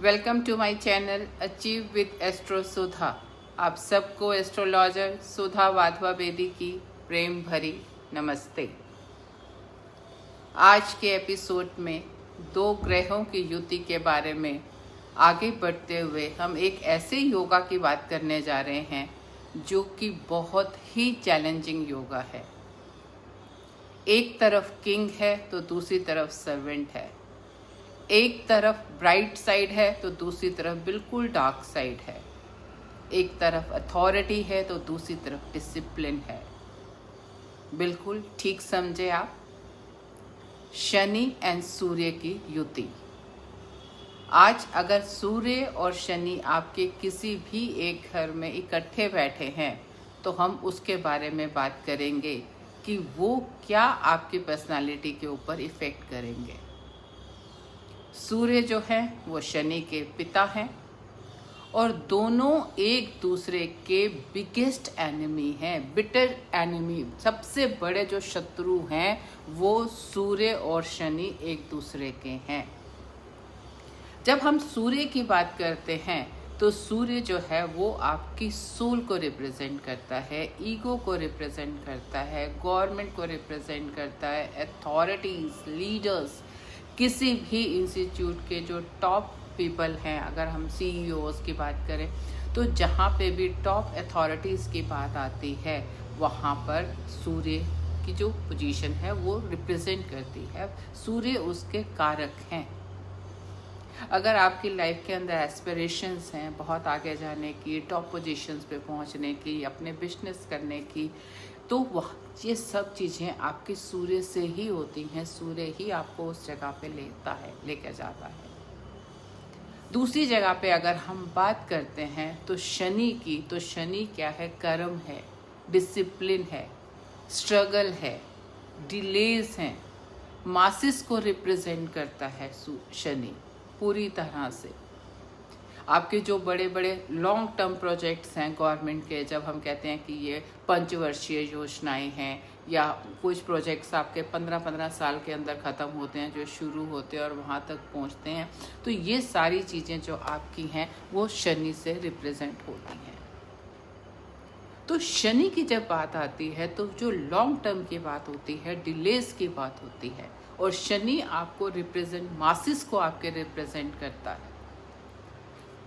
Welcome to my channel achieve with astro Sudha. आप सबको astrologer सुधा वाधवा बेदी की प्रेम भरी नमस्ते। आज के एपिसोड में दो ग्रहों की युति के बारे में आगे बढ़ते हुए हम एक ऐसे योगा की बात करने जा रहे हैं जो कि बहुत ही चैलेंजिंग योगा है। एक तरफ किंग है तो दूसरी तरफ सर्वेंट है, एक तरफ ब्राइट साइड है तो दूसरी तरफ बिल्कुल डार्क साइड है, एक तरफ अथॉरिटी है तो दूसरी तरफ डिसिप्लिन है। बिल्कुल ठीक समझे आप। शनि एंड सूर्य की युति। आज अगर सूर्य और शनि आपके किसी भी एक घर में इकट्ठे बैठे हैं तो हम उसके बारे में बात करेंगे कि वो क्या आपकी पर्सनालिटी के ऊपर इफेक्ट करेंगे। सूर्य जो है वो शनि के पिता हैं और दोनों एक दूसरे के बिगेस्ट एनिमी हैं, बिटर एनिमी। सबसे बड़े जो शत्रु हैं वो सूर्य और शनि एक दूसरे के हैं। जब हम सूर्य की बात करते हैं तो सूर्य जो है वो आपकी सोल को रिप्रेजेंट करता है, ईगो को रिप्रेजेंट करता है, गवर्नमेंट को रिप्रेजेंट करता है, अथॉरिटीज, लीडर्स, किसी भी इंस्टीट्यूट के जो टॉप पीपल हैं। अगर हम सीईओज की बात करें तो जहाँ पे भी टॉप अथॉरिटीज़ की बात आती है वहाँ पर सूर्य की जो पोजीशन है वो रिप्रेजेंट करती है। सूर्य उसके कारक हैं। अगर आपकी लाइफ के अंदर एस्पिरेशंस हैं बहुत आगे जाने की, टॉप पोजीशंस पे पहुँचने की, अपने बिजनेस करने की, तो वह ये सब चीज़ें आपके सूर्य से ही होती हैं। सूर्य ही आपको उस जगह पे लेकर जाता है। दूसरी जगह पे अगर हम बात करते हैं तो शनि की, तो शनि क्या है? कर्म है, डिसिप्लिन है, स्ट्रगल है, डिलेज हैं, मासिस को रिप्रेजेंट करता है शनि पूरी तरह से। आपके जो बड़े बड़े लॉन्ग टर्म प्रोजेक्ट्स हैं गवर्नमेंट के, जब हम कहते हैं कि ये पंचवर्षीय योजनाएं हैं या कुछ प्रोजेक्ट्स आपके 15-15 साल के अंदर ख़त्म होते हैं, जो शुरू होते हैं और वहाँ तक पहुँचते हैं, तो ये सारी चीज़ें जो आपकी हैं वो शनि से रिप्रेजेंट होती हैं। तो शनि की जब बात आती है तो जो लॉन्ग टर्म की बात होती है, डिलेज की बात होती है, और शनि आपको रिप्रेजेंट, मासिस को आपके रिप्रेजेंट करता है।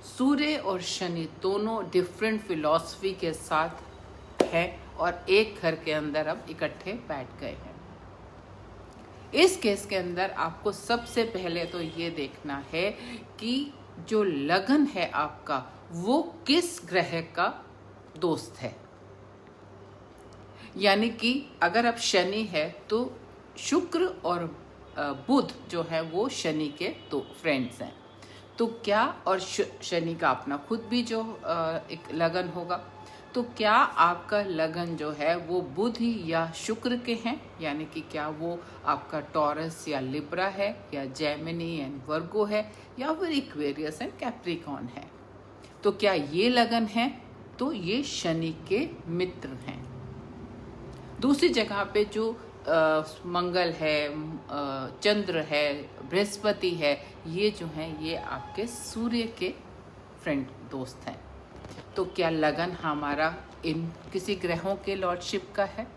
सूर्य और शनि दोनों डिफरेंट फिलॉसफी के साथ हैं और एक घर के अंदर अब इकट्ठे बैठ गए हैं। इस केस के अंदर आपको सबसे पहले तो ये देखना है कि जो लगन है आपका वो किस ग्रह का दोस्त है। यानी कि अगर अब शनि है तो शुक्र और बुध जो है वो शनि के दो फ्रेंड्स हैं। तो क्या, और शनि का अपना खुद भी जो एक लगन होगा, तो क्या आपका लगन जो है वो बुध या शुक्र के हैं? यानी कि क्या वो आपका टॉरस या लिब्रा है, या जेमिनी एंड वर्गो है, या फिर इक्वेरियस एंड कैप्रिकॉर्न है? तो क्या ये लगन है? तो ये शनि के मित्र हैं। दूसरी जगह पे जो मंगल है, चंद्र है, बृहस्पति है, ये जो हैं ये आपके सूर्य के फ्रेंड दोस्त हैं। तो क्या लगन हमारा इन किसी ग्रहों के लॉर्डशिप का है?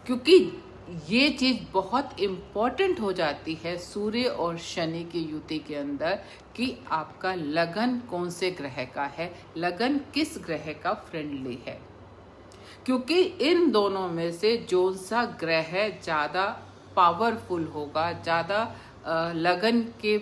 क्योंकि ये चीज़ बहुत इम्पॉर्टेंट हो जाती है सूर्य और शनि की युति के अंदर कि आपका लगन कौन से ग्रह का है, लगन किस ग्रह का फ्रेंडली है। क्योंकि इन दोनों में से जो सा ग्रह ज़्यादा पावरफुल होगा, ज़्यादा लगन के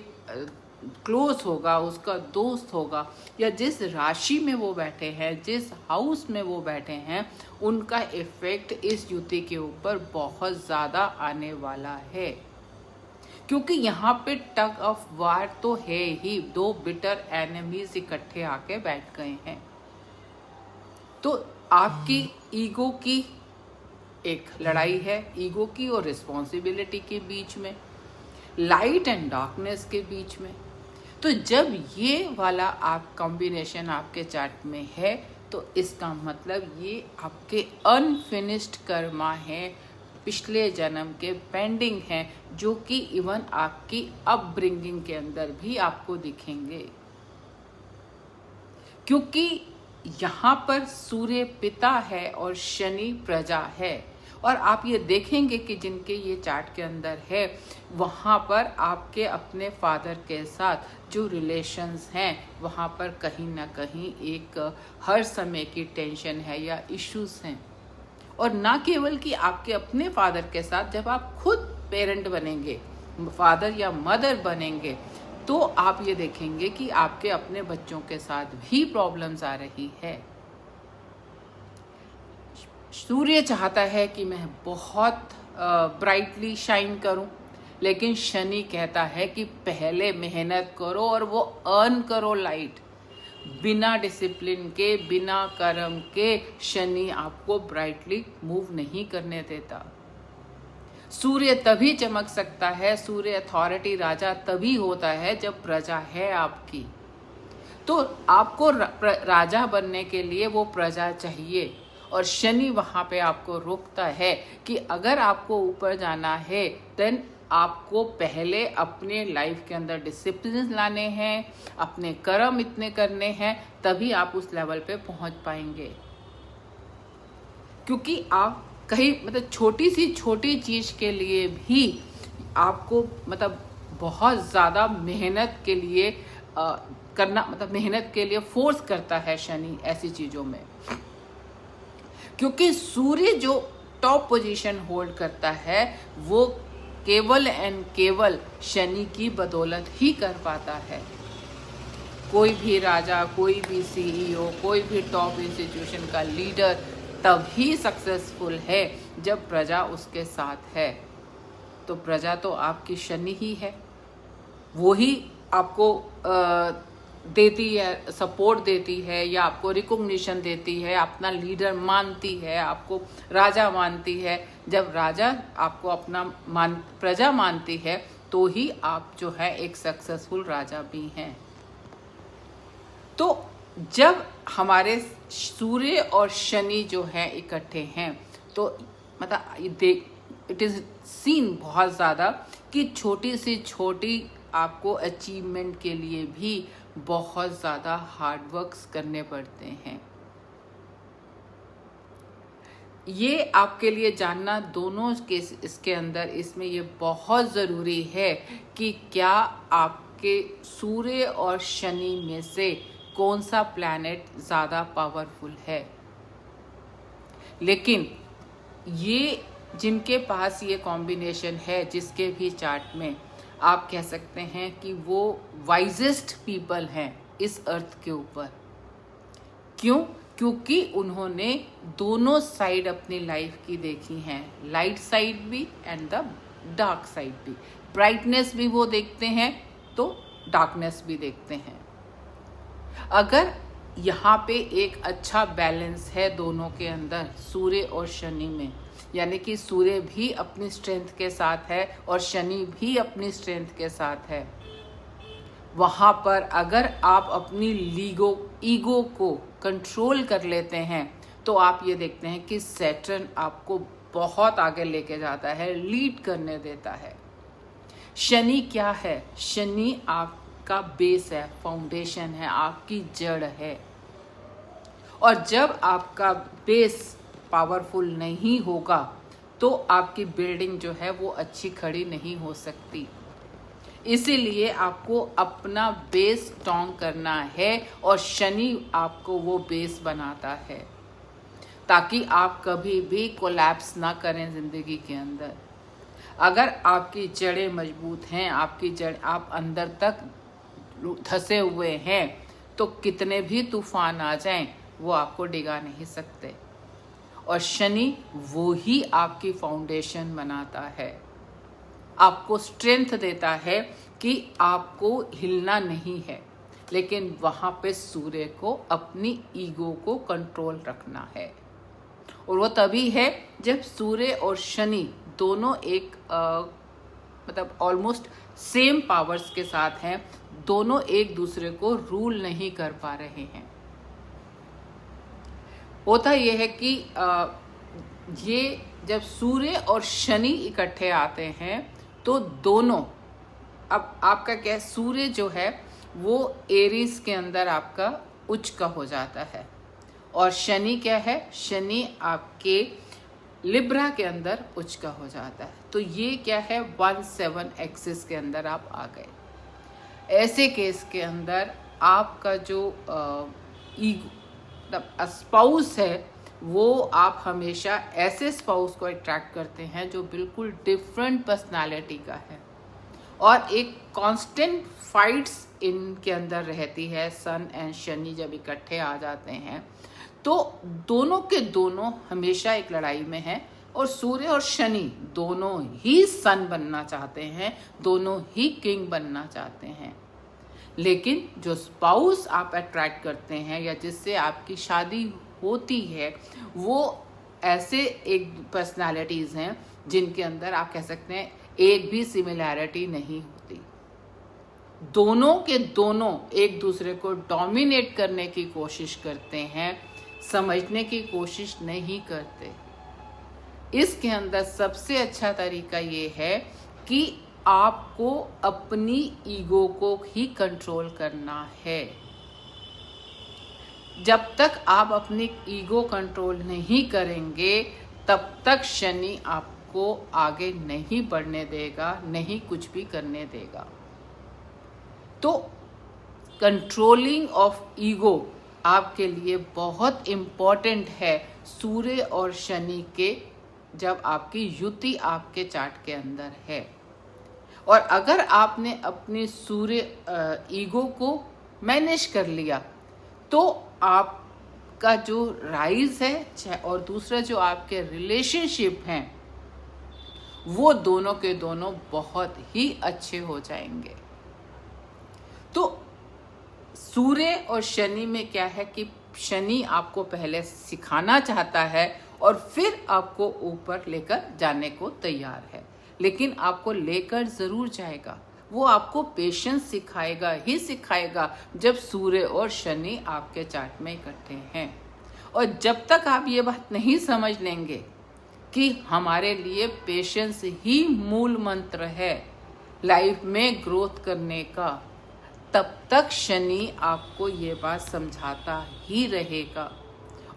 क्लोज होगा, उसका दोस्त होगा, या जिस राशि में वो बैठे हैं, जिस हाउस में वो बैठे हैं, उनका इफेक्ट इस युति के ऊपर बहुत ज़्यादा आने वाला है। क्योंकि यहाँ पे टग ऑफ वार तो है ही, दो बिटर एनिमीज इकट्ठे आके बैठ गए हैं। तो आपकी ईगो की एक लड़ाई है, ईगो की और रिस्पॉन्सिबिलिटी के बीच में, लाइट एंड डार्कनेस के बीच में। तो जब ये वाला आप कॉम्बिनेशन आपके चार्ट में है तो इसका मतलब ये आपके अनफिनिश्ड कर्मा हैं, पिछले जन्म के पेंडिंग हैं, जो कि इवन आपकी अपब्रिंगिंग के अंदर भी आपको दिखेंगे। क्योंकि यहाँ पर सूर्य पिता है और शनि प्रजा है। और आप ये देखेंगे कि जिनके ये चार्ट के अंदर है, वहाँ पर आपके अपने फादर के साथ जो रिलेशंस हैं, वहाँ पर कहीं ना कहीं एक हर समय की टेंशन है या इश्यूज हैं। और ना केवल कि आपके अपने फादर के साथ, जब आप खुद पेरेंट बनेंगे, फादर या मदर बनेंगे, तो आप ये देखेंगे कि आपके अपने बच्चों के साथ भी प्रॉब्लम्स आ रही है। सूर्य चाहता है कि मैं बहुत ब्राइटली शाइन करूं, लेकिन शनि कहता है कि पहले मेहनत करो और वो अर्न करो लाइट। बिना डिसिप्लिन के, बिना कर्म के शनि आपको ब्राइटली मूव नहीं करने देता। सूर्य तभी चमक सकता है, सूर्य अथॉरिटी राजा तभी होता है जब प्रजा है आपकी। तो आपको राजा बनने के लिए वो प्रजा चाहिए, और शनि वहाँ पे आपको रोकता है कि अगर आपको ऊपर जाना है देन आपको पहले अपने लाइफ के अंदर डिसिप्लिन लाने हैं, अपने कर्म इतने करने हैं, तभी आप उस लेवल पे पहुँच पाएंगे। क्योंकि आप कहीं छोटी सी छोटी चीज़ के लिए भी आपको बहुत ज़्यादा मेहनत के लिए करना, मेहनत के लिए फोर्स करता है शनि ऐसी चीज़ों में। क्योंकि सूर्य जो टॉप पोजीशन होल्ड करता है, वो केवल एंड केवल शनि की बदौलत ही कर पाता है। कोई भी राजा, कोई भी सीईओ, कोई भी टॉप इंस्टीट्यूशन का लीडर तभी सक्सेसफुल है जब प्रजा उसके साथ है। तो प्रजा तो आपकी शनि ही है, वो ही आपको देती है, सपोर्ट देती है, या आपको रिकॉग्निशन देती है, अपना लीडर मानती है, आपको राजा मानती है। जब राजा आपको अपना प्रजा मानती है, तो ही आप जो है एक सक्सेसफुल राजा भी हैं। तो जब हमारे सूर्य और शनि जो है इकट्ठे हैं, तो इट इज सीन बहुत ज़्यादा कि छोटी से छोटी आपको अचीवमेंट के लिए भी बहुत ज़्यादा हार्ड वर्क्स करने पड़ते हैं। ये आपके लिए जानना दोनों के इसके अंदर, इसमें ये बहुत ज़रूरी है कि क्या आपके सूर्य और शनि में से कौन सा प्लैनेट ज़्यादा पावरफुल है। लेकिन ये जिनके पास ये कॉम्बिनेशन है, जिसके भी चार्ट में, आप कह सकते हैं कि वो वाइजेस्ट पीपल हैं इस अर्थ के ऊपर। क्यों? क्योंकि उन्होंने दोनों साइड अपनी लाइफ की देखी हैं, लाइट साइड भी एंड द डार्क साइड भी। ब्राइटनेस भी वो देखते हैं तो डार्कनेस भी देखते हैं। अगर यहाँ पे एक अच्छा बैलेंस है दोनों के अंदर, सूर्य और शनि में, यानी कि सूर्य भी अपनी स्ट्रेंथ के साथ है और शनि भी अपनी स्ट्रेंथ के साथ है, वहाँ पर अगर आप अपनी ईगो को कंट्रोल कर लेते हैं, तो आप ये देखते हैं कि सैटर्न आपको बहुत आगे लेके जाता है, लीड करने देता है। शनि क्या है? शनि आपका बेस है, फाउंडेशन है, आपकी जड़ है। और जब आपका बेस पावरफुल नहीं होगा तो आपकी बिल्डिंग जो है वो अच्छी खड़ी नहीं हो सकती। इसीलिए आपको अपना बेस स्ट्रॉन्ग करना है, और शनि आपको वो बेस बनाता है ताकि आप कभी भी कोलैप्स ना करें जिंदगी के अंदर। अगर आपकी जड़ें मजबूत हैं, आपकी जड़ आप अंदर तक धंसे हुए हैं, तो कितने भी तूफान आ जाएं वो आपको डिगा नहीं सकते। और शनि वो ही आपकी फाउंडेशन बनाता है, आपको स्ट्रेंथ देता है कि आपको हिलना नहीं है, लेकिन वहाँ पे सूर्य को अपनी ईगो को कंट्रोल रखना है। और वो तभी है जब सूर्य और शनि दोनों एक ऑलमोस्ट सेम पावर्स के साथ हैं, दोनों एक दूसरे को रूल नहीं कर पा रहे हैं। होता यह है कि ये जब सूर्य और शनि इकट्ठे आते हैं तो दोनों, अब आपका क्या है, सूर्य जो है वो एरीज के अंदर आपका उच्च का हो जाता है। और शनि क्या है, शनि आपके लिब्रा के अंदर उच्च का हो जाता है। तो ये क्या है, 1-7 एक्सिस के अंदर आप आ गए। ऐसे केस के अंदर आपका जो स्पाउस है, वो आप हमेशा ऐसे स्पाउस को अट्रैक्ट करते हैं जो बिल्कुल डिफरेंट पर्सनालिटी का है और एक कांस्टेंट फाइट्स इनके अंदर रहती है। सन एंड शनि जब इकट्ठे आ जाते हैं तो दोनों के दोनों हमेशा एक लड़ाई में हैं। और सूर्य और शनि दोनों ही सन बनना चाहते हैं, दोनों ही किंग बनना चाहते हैं। लेकिन जो स्पाउस आप अट्रैक्ट करते हैं या जिससे आपकी शादी होती है, वो ऐसे एक पर्सनालिटीज़ हैं जिनके अंदर आप कह सकते हैं एक भी सिमिलैरिटी नहीं होती। दोनों के दोनों एक दूसरे को डोमिनेट करने की कोशिश करते हैं, समझने की कोशिश नहीं करते। इसके अंदर सबसे अच्छा तरीका ये है कि आपको अपनी ईगो को ही कंट्रोल करना है। जब तक आप अपनी ईगो कंट्रोल नहीं करेंगे तब तक शनि आपको आगे नहीं बढ़ने देगा, नहीं कुछ भी करने देगा। तो कंट्रोलिंग ऑफ ईगो आपके लिए बहुत इम्पॉर्टेंट है सूर्य और शनि के, जब आपकी युति आपके चार्ट के अंदर है। और अगर आपने अपनी सूर्य ईगो को मैनेज कर लिया तो आपका जो राइज है और दूसरा जो आपके रिलेशनशिप हैं वो दोनों के दोनों बहुत ही अच्छे हो जाएंगे। तो सूर्य और शनि में क्या है कि शनि आपको पहले सिखाना चाहता है और फिर आपको ऊपर लेकर जाने को तैयार है, लेकिन आपको लेकर जरूर जाएगा। वो आपको पेशेंस सिखाएगा ही सिखाएगा जब सूर्य और शनि आपके चार्ट में इकट्ठे हैं। और जब तक आप ये बात नहीं समझ लेंगे कि हमारे लिए पेशेंस ही मूल मंत्र है लाइफ में ग्रोथ करने का, तब तक शनि आपको ये बात समझाता ही रहेगा।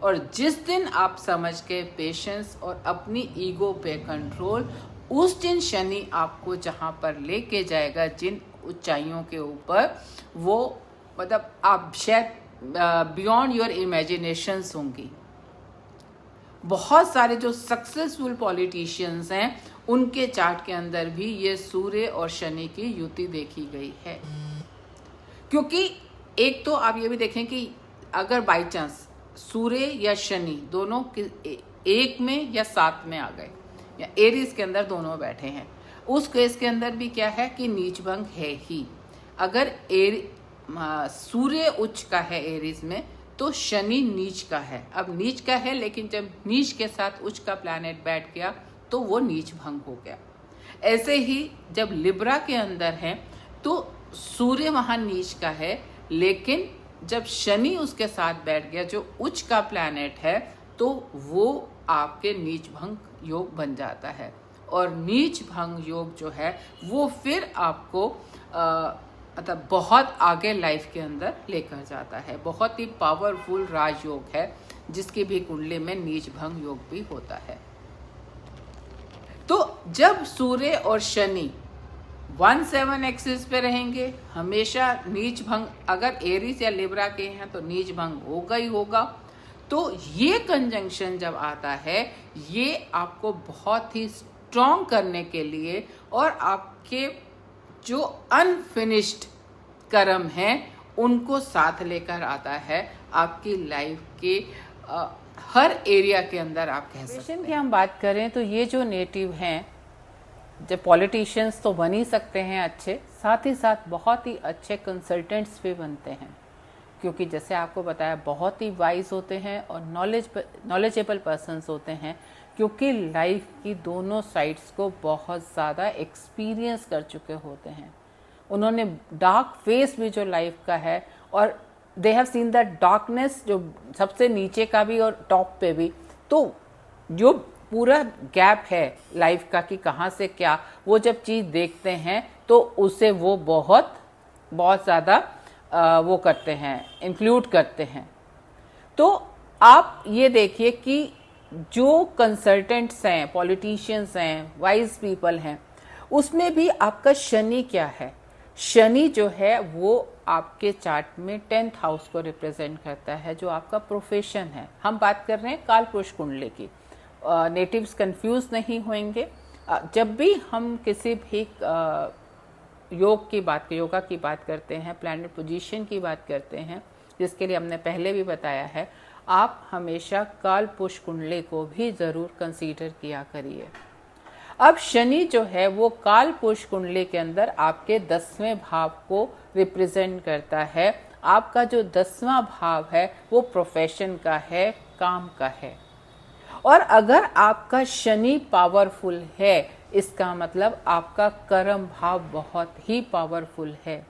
और जिस दिन आप समझ गए पेशेंस और अपनी ईगो पे कंट्रोल, उस दिन शनि आपको जहाँ पर लेके जाएगा, जिन ऊंचाइयों के ऊपर, वो मतलब आप शायद बियॉन्ड योर इमेजिनेशंस होंगी। बहुत सारे जो सक्सेसफुल पॉलिटिशियंस हैं उनके चार्ट के अंदर भी ये सूर्य और शनि की युति देखी गई है। क्योंकि एक तो आप ये भी देखें कि अगर बाई चांस सूर्य या शनि दोनों एक में या 7 में आ गए या एरीज के अंदर दोनों बैठे हैं, उस केस के अंदर भी क्या है कि नीच भंग है ही। अगर सूर्य उच्च का है एरीज में तो शनि नीच का है। अब नीच का है, लेकिन जब नीच के साथ उच्च का प्लैनेट बैठ गया तो वो नीच भंग हो गया। ऐसे ही जब लिब्रा के अंदर है तो सूर्य वहाँ नीच का है, लेकिन जब शनि उसके साथ बैठ गया जो उच्च का प्लैनेट है, तो वो आपके नीच भंग योग बन जाता है। और नीच भंग योग जो है वो फिर आपको मतलब बहुत आगे लाइफ के अंदर लेकर जाता है। बहुत ही पावरफुल राजयोग है जिसकी भी कुंडली में नीच भंग योग भी होता है। तो जब सूर्य और शनि 1-7 एक्सिस पे रहेंगे, हमेशा नीच भंग, अगर एरीज या लिब्रा के हैं तो नीच भंग होगा ही होगा। तो ये कंजंक्शन जब आता है, ये आपको बहुत ही स्ट्रॉन्ग करने के लिए और आपके जो अनफिनिश्ड कर्म हैं उनको साथ लेकर आता है आपकी लाइफ के हर एरिया के अंदर। आप कह सकते हैं की हम बात करें तो ये जो नेटिव हैं, जब पॉलिटिशियंस तो बन ही सकते हैं अच्छे, साथ ही साथ बहुत ही अच्छे कंसल्टेंट्स भी बनते हैं, क्योंकि जैसे आपको बताया बहुत ही वाइज होते हैं और नॉलेजेबल पर्सन्स होते हैं, क्योंकि लाइफ की दोनों साइड्स को बहुत ज़्यादा एक्सपीरियंस कर चुके होते हैं। उन्होंने डार्क फेस भी जो लाइफ का है, और they have seen the darkness, जो सबसे नीचे का भी और टॉप पे भी। तो जो पूरा गैप है लाइफ का कि कहाँ से क्या, वो जब चीज़ देखते हैं तो उसे वो बहुत ज़्यादा वो करते हैं, इंक्लूड करते हैं। तो आप ये देखिए कि जो कंसल्टेंट्स हैं, पॉलिटिशियंस हैं, वाइज पीपल हैं, उसमें भी आपका शनि क्या है? शनि जो है वो आपके चार्ट में 10th हाउस को रिप्रेजेंट करता है, जो आपका प्रोफेशन है। हम बात कर रहे हैं कालपुरुष कुंडली की। नेटिव्स कंफ्यूज नहीं होंगे। जब भी हम किसी भी योगा की बात करते हैं, प्लैनेट पोजीशन की बात करते हैं, जिसके लिए हमने पहले भी बताया है, आप हमेशा कालपुरुष कुंडली को भी ज़रूर कंसीडर किया करिए। अब शनि जो है वो कालपुरुष कुंडली के अंदर आपके 10वें भाव को रिप्रेजेंट करता है। आपका जो 10वां भाव है वो प्रोफेशन का है, काम का है। और अगर आपका शनि पावरफुल है, इसका मतलब आपका कर्म भाव बहुत ही पावरफुल है।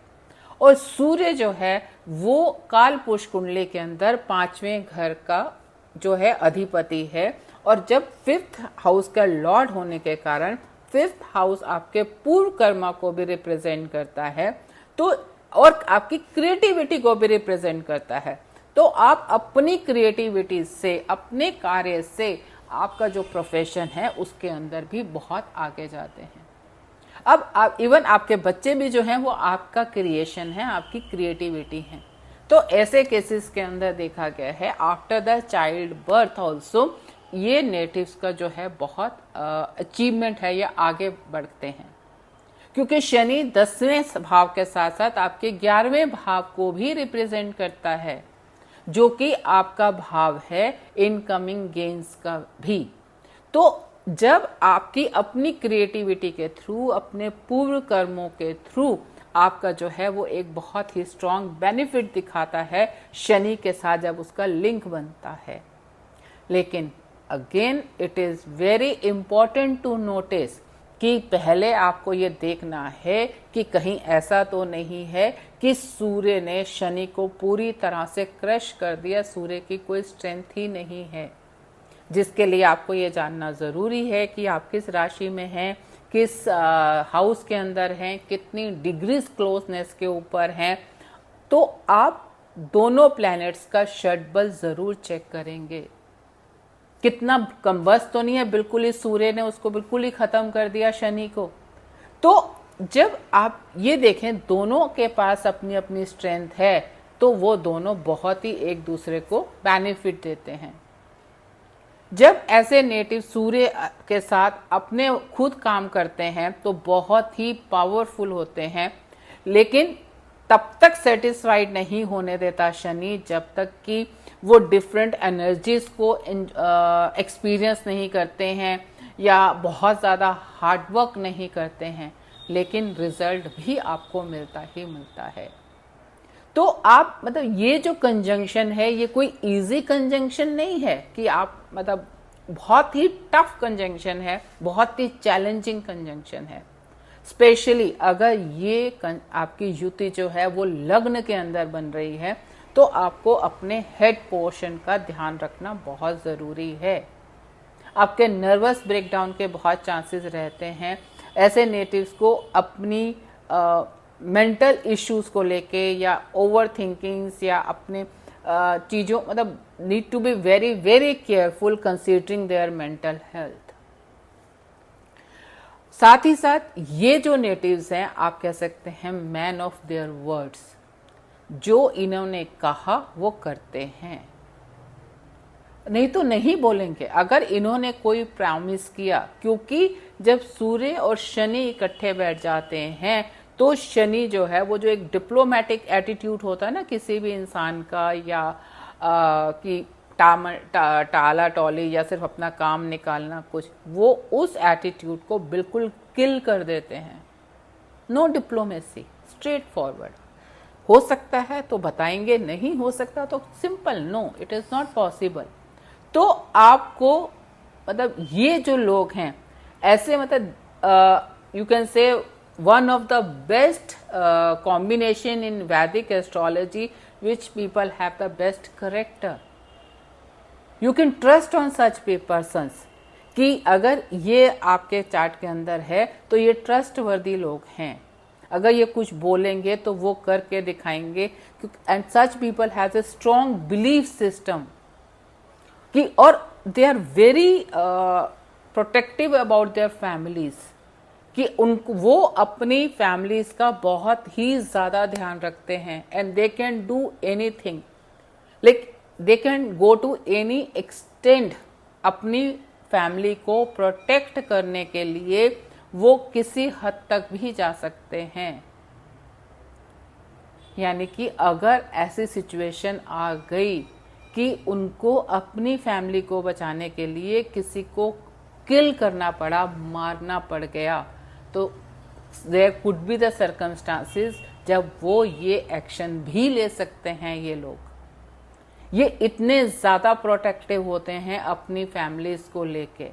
और सूर्य जो है वो कालपुरुष कुंडली के अंदर 5वें घर का जो है अधिपति है, और जब 5th हाउस का लॉर्ड होने के कारण 5th हाउस आपके पूर्व कर्मा को भी रिप्रेजेंट करता है, तो और आपकी क्रिएटिविटी को भी रिप्रेजेंट करता है। तो आप अपनी क्रिएटिविटी से, अपने कार्य से, आपका जो प्रोफेशन है उसके अंदर भी बहुत आगे जाते हैं। अब आप इवन आपके बच्चे भी जो हैं वो आपका क्रिएशन है, आपकी क्रिएटिविटी है। तो ऐसे केसेस के अंदर देखा गया है after the child birth also ये नेटिव्स का जो है बहुत अचीवमेंट है, या आगे बढ़ते हैं, क्योंकि शनि 10वें भाव के साथ साथ आपके 11वें भाव को भी रिप्रेजेंट करता है, जो कि आपका भाव है इनकमिंग गेन्स का भी। तो जब आपकी अपनी क्रिएटिविटी के थ्रू, अपने पूर्व कर्मों के थ्रू आपका जो है वो एक बहुत ही स्ट्रॉन्ग बेनिफिट दिखाता है शनि के साथ, जब उसका लिंक बनता है। लेकिन again it is very important to notice कि पहले आपको ये देखना है कि कहीं ऐसा तो नहीं है कि सूर्य ने शनि को पूरी तरह से क्रश कर दिया, सूर्य की कोई स्ट्रेंथ ही नहीं है। जिसके लिए आपको ये जानना ज़रूरी है कि आप किस राशि में हैं, किस हाउस के अंदर हैं, कितनी डिग्रीज क्लोजनेस के ऊपर हैं। तो आप दोनों प्लैनेट्स का शटबल ज़रूर चेक करेंगे। कितना कम्बस तो नहीं है, बिल्कुल ही सूर्य ने उसको बिल्कुल ही ख़त्म कर दिया शनि को। तो जब आप ये देखें दोनों के पास अपनी अपनी स्ट्रेंथ है, तो वो दोनों बहुत ही एक दूसरे को बेनिफिट देते हैं। जब ऐसे नेटिव सूर्य के साथ अपने खुद काम करते हैं तो बहुत ही पावरफुल होते हैं, लेकिन तब तक सेटिस्फाइड नहीं होने देता शनि जब तक कि वो डिफरेंट एनर्जीज को एक्सपीरियंस नहीं करते हैं या बहुत ज़्यादा हार्डवर्क नहीं करते हैं, लेकिन रिजल्ट भी आपको मिलता ही मिलता है। तो आप मतलब ये जो कंजंक्शन है ये कोई इजी कंजंक्शन नहीं है कि आप मतलब बहुत ही टफ कंजंक्शन है, बहुत ही चैलेंजिंग कंजंक्शन है। स्पेशली अगर ये आपकी युति जो है वो लग्न के अंदर बन रही है तो आपको अपने हेड पोर्शन का ध्यान रखना बहुत ज़रूरी है। आपके नर्वस ब्रेकडाउन के बहुत चांसेस रहते हैं। ऐसे नेटिव्स को अपनी मेंटल इश्यूज को लेके या ओवर थिंकिंग्स या अपने चीज़ों मतलब need to be very very careful considering their mental health. साथ ही साथ ये जो नेटिव्स हैं आप कह सकते हैं मैन ऑफ देयर वर्ड्स, जो इन्होंने कहा वो करते हैं, नहीं तो नहीं बोलेंगे। अगर इन्होंने कोई प्रॉमिस किया, क्योंकि जब सूर्य और शनि इकट्ठे बैठ जाते हैं तो शनि जो है वो जो एक डिप्लोमेटिक एटीट्यूड होता है ना किसी भी इंसान का, या कि टाला टोली या सिर्फ अपना काम निकालना कुछ, वो उस एटीट्यूड को बिल्कुल किल कर देते हैं। No diplomacy, straightforward. हो सकता है तो बताएंगे, नहीं हो सकता तो simple no, it is not possible. तो आपको मतलब ये जो लोग हैं ऐसे मतलब you can say one of the best combination in Vedic astrology which people have the best character. You can trust on such persons कि अगर ये आपके चार्ट के अंदर है तो ये ट्रस्ट वर्दी लोग हैं। अगर ये कुछ बोलेंगे तो वो करके दिखाएंगे। And such people has a strong belief system कि, और they are very protective about their families, कि उनको वो अपनी फैमिलीज का बहुत ही ज़्यादा ध्यान रखते हैं। And they can do anything, like they can go to any extend अपनी फैमिली को प्रोटेक्ट करने के लिए। वो किसी हद तक भी जा सकते हैं। यानी कि अगर ऐसी सिचुएशन आ गई कि उनको अपनी फैमिली को बचाने के लिए किसी को किल करना पड़ा, मारना पड़ गया, तो there could be the circumstances जब वो ये एक्शन भी ले सकते हैं। ये लोग ये इतने ज़्यादा प्रोटेक्टिव होते हैं अपनी फैमिलीज को लेके।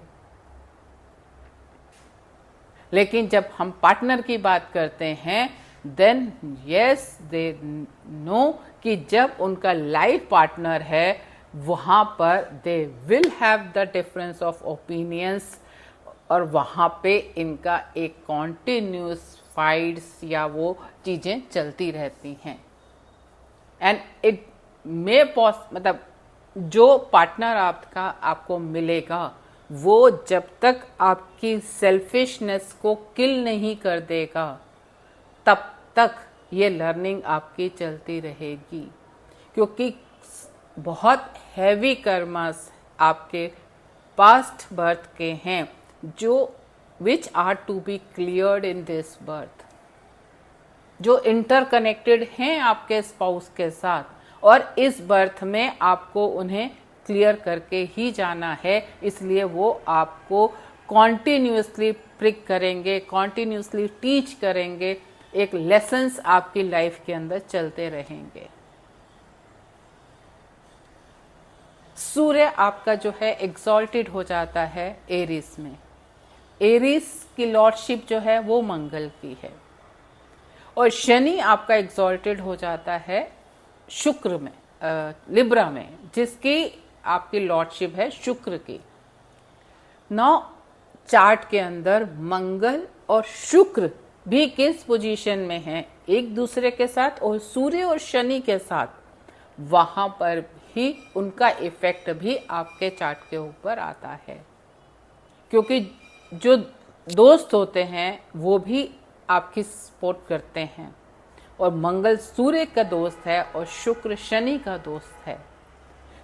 लेकिन जब हम पार्टनर की बात करते हैं, देन यस दे नो कि जब उनका लाइफ पार्टनर है वहाँ पर they will have the difference of opinions, और वहाँ पे इनका एक कॉन्टिन्यूस फाइट्स या वो चीज़ें चलती रहती हैं। एंड इट मे मतलब जो पार्टनर आपका आपको मिलेगा वो जब तक आपकी सेल्फिशनेस को किल नहीं कर देगा तब तक ये लर्निंग आपकी चलती रहेगी, क्योंकि बहुत हैवी कर्मास आपके पास्ट बर्थ के हैं जो which are to be cleared in this birth, जो इंटरकनेक्टेड हैं आपके स्पाउस के साथ, और इस बर्थ में आपको उन्हें क्लियर करके ही जाना है। इसलिए वो आपको कॉन्टिन्यूसली प्रिक करेंगे, कॉन्टिन्यूसली टीच करेंगे, एक लेसन्स आपकी लाइफ के अंदर चलते रहेंगे। सूर्य आपका जो है एग्जॉल्टेड हो जाता है एरीज में। एरीज की लॉर्डशिप जो है वो मंगल की है, और शनि आपका एग्जॉल्टेड हो जाता है शुक्र में, लिब्रा में, जिसकी आपकी लॉर्डशिप है शुक्र की। नौ चार्ट के अंदर मंगल और शुक्र भी किस पोजीशन में हैं एक दूसरे के साथ, और सूर्य और शनि के साथ, वहां पर भी उनका इफेक्ट भी आपके चार्ट के ऊपर आता है। क्योंकि जो दोस्त होते हैं वो भी आपकी सपोर्ट करते हैं, और मंगल सूर्य का दोस्त है और शुक्र शनि का दोस्त है।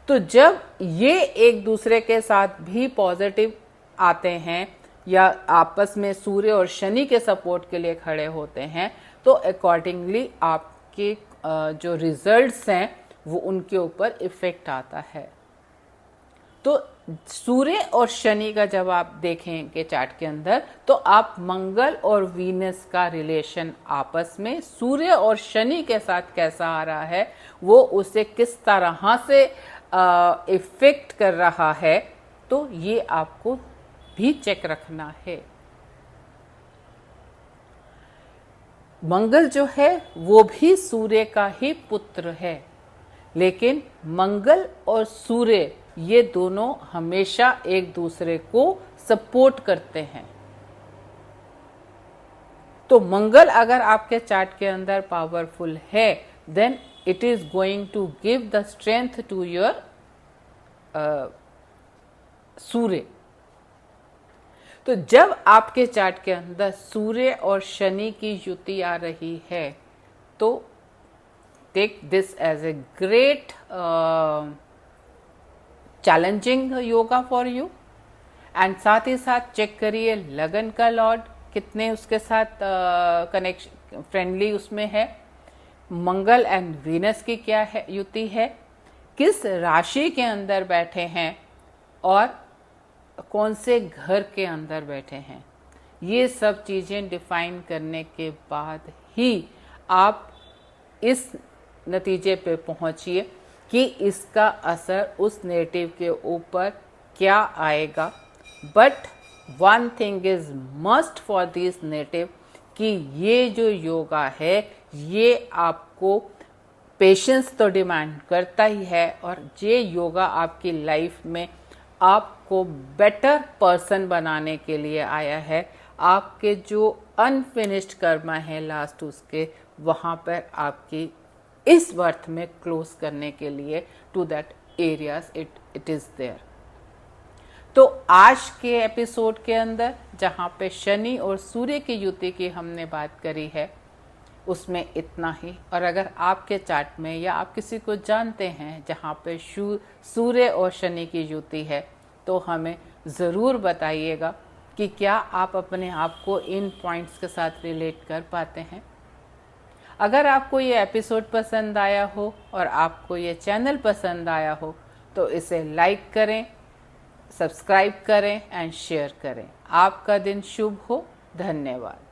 तो जब ये एक दूसरे के साथ भी पॉजिटिव आते हैं या आपस में सूर्य और शनि के सपोर्ट के लिए खड़े होते हैं, तो अकॉर्डिंगली आपके जो रिजल्ट्स हैं वो उनके ऊपर इफेक्ट आता है। तो सूर्य और शनि का जब आप देखेंगे चार्ट के अंदर, तो आप मंगल और वीनस का रिलेशन आपस में सूर्य और शनि के साथ कैसा आ रहा है, वो उसे किस तरह से इफेक्ट कर रहा है, तो ये आपको भी चेक रखना है। मंगल जो है वो भी सूर्य का ही पुत्र है, लेकिन मंगल और सूर्य ये दोनों हमेशा एक दूसरे को सपोर्ट करते हैं। तो मंगल अगर आपके चार्ट के अंदर पावरफुल है, then it is going to give the strength to your Surya. तो जब आपके चार्ट के अंदर सूर्य और शनि की युति आ रही है, तो take this as a great challenging yoga for you. And साथ ही साथ चेक करिए लगन का लॉर्ड कितने उसके साथ कनेक्शन फ्रेंडली उसमें है, मंगल एंड वीनस की क्या है युति है, किस राशि के अंदर बैठे हैं और कौन से घर के अंदर बैठे हैं। ये सब चीज़ें डिफाइन करने के बाद ही आप इस नतीजे पे पहुंचिए कि इसका असर उस नेटिव के ऊपर क्या आएगा। But one thing is must for this native कि ये जो योगा है ये आपको पेशेंस तो डिमांड करता ही है, और ये योगा आपकी लाइफ में आपको बेटर पर्सन बनाने के लिए आया है, आपके जो अनफिनिश्ड कर्मा है लास्ट उसके, वहाँ पर आपकी इस बर्थ में क्लोज करने के लिए to that areas it is there. तो आज के एपिसोड के अंदर जहाँ पे शनि और सूर्य की युति की हमने बात करी है उसमें इतना ही। और अगर आपके चार्ट में या आप किसी को जानते हैं जहाँ पे सूर्य और शनि की युति है तो हमें ज़रूर बताइएगा कि क्या आप अपने आप को इन पॉइंट्स के साथ रिलेट कर पाते हैं। अगर आपको ये एपिसोड पसंद आया हो और आपको ये चैनल पसंद आया हो तो इसे लाइक करें, सब्सक्राइब करें एंड शेयर करें। आपका दिन शुभ हो। धन्यवाद।